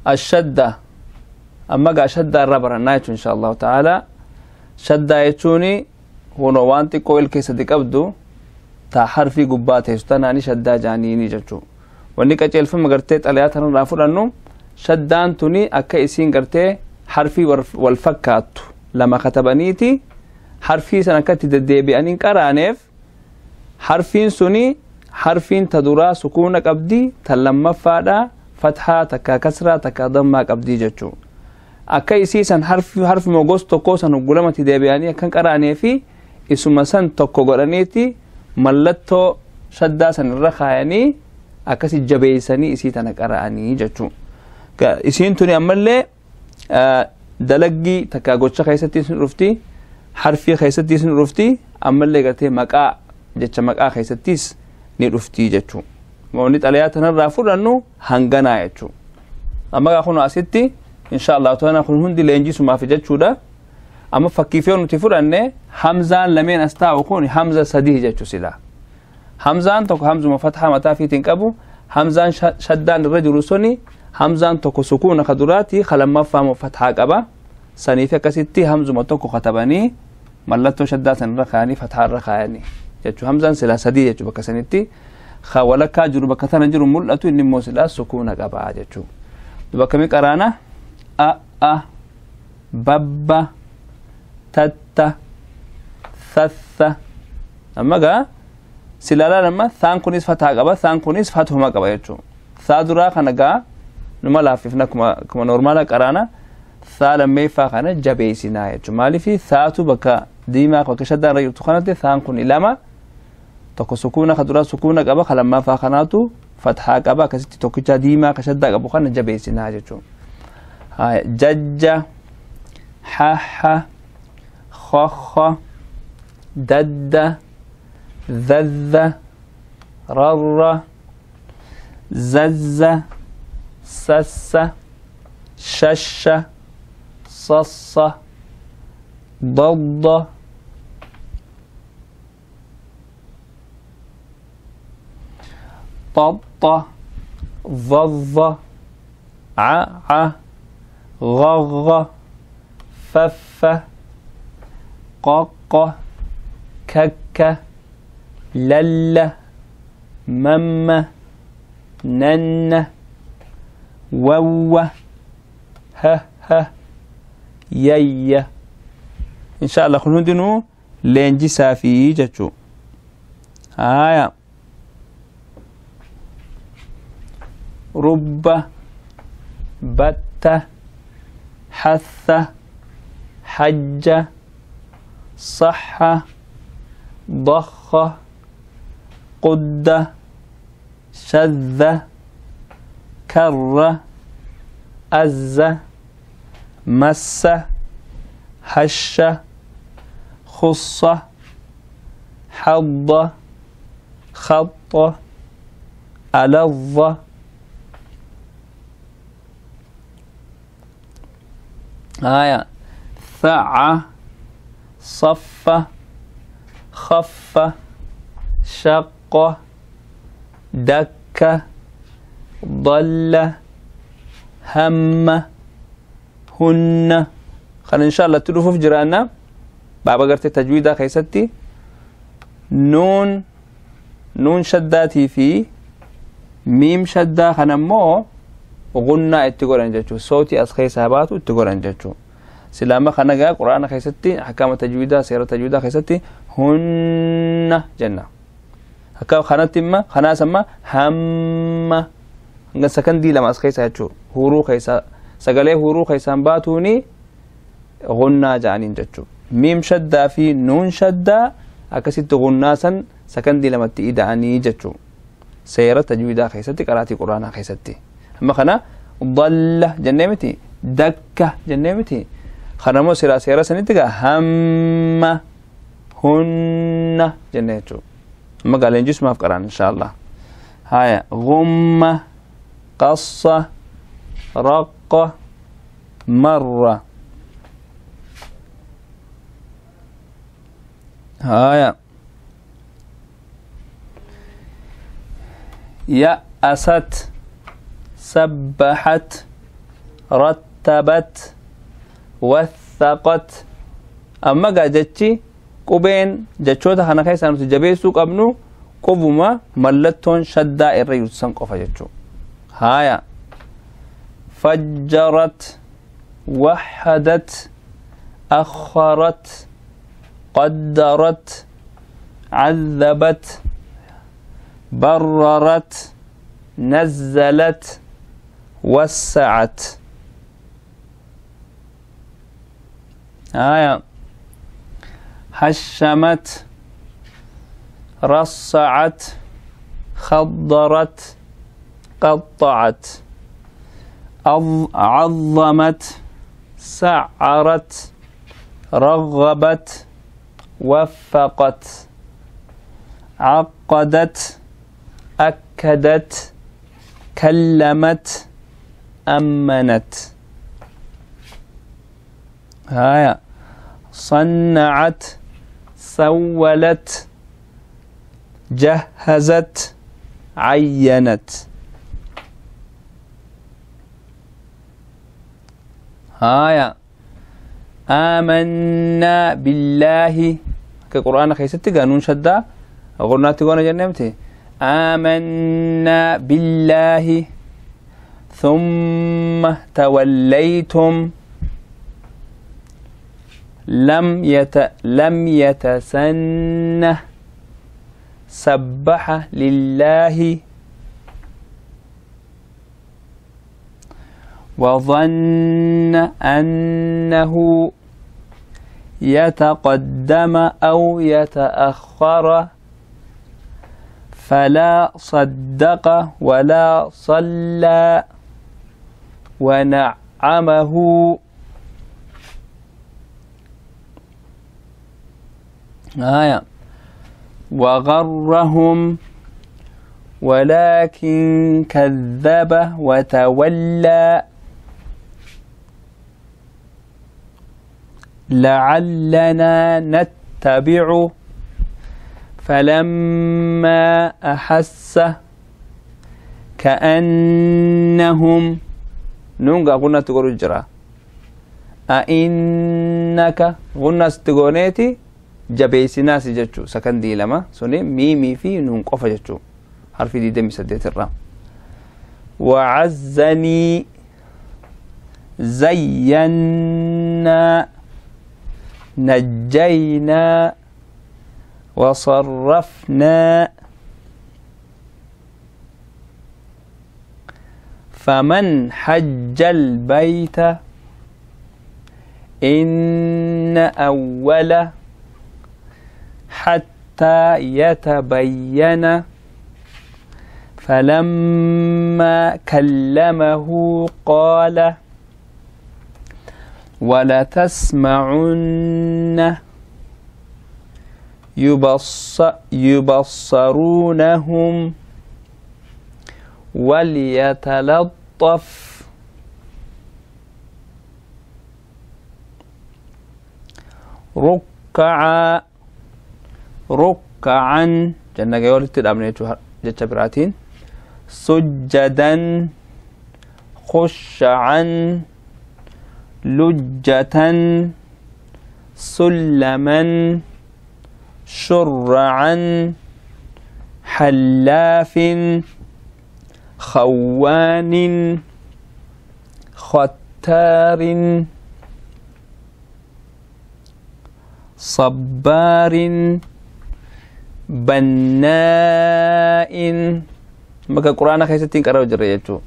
الشدة أما قا شدة الربر النايت إن شاء الله تعالى شدة يتوني هو نوانتي كويل كيسة ديكابدو تا حرفي قبات يستناني شدة جانيني جتشو واني كاچيل فم غرتي طلياتن رافو دانو شدان توني اكا اسين غرتي حرفي والفكات لما كتبنيتي حرفي سنكت ددبي انين قرانيف حرفين سوني حرفين تدورا سكون قبدي تلما فادا فتحه تكا كسره تكا ضمه قبدي جچو اكا اسيسن حرف موغوس توكوسن غلمتي دبياني كان قرانيفي اسما سن توكو غرانيتي ملتو شدا سن رخايني akasi jabeysani isitana qara'ani jechu isin tuni amalle dalagi takka gocha khaysati sun rufti harfi khaysati sun rufti amalle garte maqa jecha maqa khaysatis ni rufti jechu mawni talayatana rafudannu hangana jechu amma khunu asitti inshallah taala khunu hundi lenji suma fi jechuda amma fakifiyonu tifuranne hamzan lamen asta'u khuni hamza sadih jechu sila همزان توك همز مفتحة متى في تنكبو همزان شدان الرجل سوني همزان توك سكون خدراتي خلما مفهم فتحة قبا سنيفة كستي همز متوك خطباني ملتو شدان رخاني فتحة رخاني يجو همزان سلا سدي يجو بكسنتي خولك جرو بكثنا جرو ملتو إن موسلا سكون قبا يجو بكمي قرانا أ بابا تتا ثث أما قا سلالا لما ثان كونيس فتح قبا ثان كونيس فتحهما قبا يجو ثادرا خنقا نما لاففنا كما نورمالا قرانا ثا لما يفاقنا جبيسنا يجو مالي في ثاتو بكا ديما وكشدا رجل تخانت ثان كون إلاما تكو سكونا خدرا سكونا قبا خلما فاقناتو فتحا قبا كستي توكيجا ديما كشدا قبا خانا جبيسنا يجو هاي ججا حاحا خخا دد ذذ رر زز سس شش صص ضض طط ضض عع غغ فف قق كك لل مم نن وو ه يي ان شاء الله خلون دينو لنجي سافي جچو آية رب بت حث حج صح ضخ قد شذ كر أز مس هش خص حض خط ألظ آية ثع صف خف شق دك ضل هم هن خل إن شاء الله تلوفوا في جرانا بابا قرت تجويدا خيستي نون شداتي في ميم شدا خنمو غنى اتقولن جاتو صوتي أسخي ساباتو اتقولن جاتو سلامة خنقا قرآن خيستي حكام تجويدا سيرة تجويدا خيستي هن جنة حكام خنات ما خنا سما هم نغا سكن دي لما أسخي ساتشو هورو خيسا سقالي هورو خيسان باتوني غنى جانين جاتو ميم شدا في نون شدا أكسيت غنى سن سكن دي لما تئدعني جاتو سيرة تجويدا خيستي قراتي قرآن خيستي أما خنا ضل جنمتي دكة جنمتي خنمو سيرة سنتيجا هم هن جنيتو أما قال إنجيس ما أفكران إن شاء الله هاي غم قص رق مرة هاي يأست سبحت رتبت وثقت أما جتشي قبين جتشوتا خنا كيسا نتجبيسو قبنو قبما ملتون شدا الريوت سنقف جتشو هايا فجرت وحدت أخرت قدرت عذبت بررت نزلت وسعت آية حشمت رصعت خضرت قطعت عظمت سعرت رغبت وفقت عقدت أكدت كلمت أمنت هايا صنعت سولت جهزت عينت هايا آمنا بالله كقرآن خيستي قانون شدا أقولنا تقولنا جنمتي آمنا بالله ثم توليتم لم يتسنه سبح لله وظن أنه يتقدم أو يتأخر فلا صدق ولا صلى ونعمه آية وغرهم ولكن كذب وتولى لعلنا نتبع فلما أحس كأنهم نونغا قلنا تقول الجرا أئنك قلنا استقونيتي جبيسنا سجتشو سكن دي لما سوني ميمي في نون قفا جتشو حرفي دي دمي سديت الرام وعزني زينا نجينا وصرفنا فمن حج البيت إن أول حتى يتبين فلما كلمه قال ولتسمعن يبصرونهم وليتلطف ركعا جنة قولت الأمنية جتة براتين سجدا خشعا لجة سلما شرعا حلاف خوان ختار صبار بناء مكا قرآن خيستين قرأوا جريتو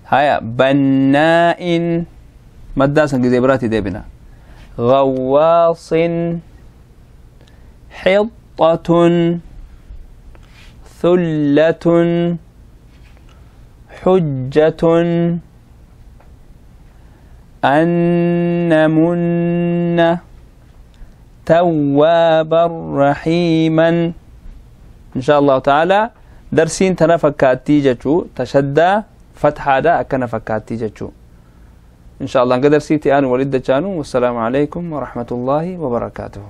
هيا بناء مداسا كذبراتي ديبنا غواص حطة ثلة حجة أنمن توابا رحيما إن شاء الله تعالى درسين تنفكاتي جتشو تشدى فتحة دا أكنا فكاتي جتشو إن شاء الله نقدر سيتي أنا ولد جانو والسلام عليكم ورحمة الله وبركاته.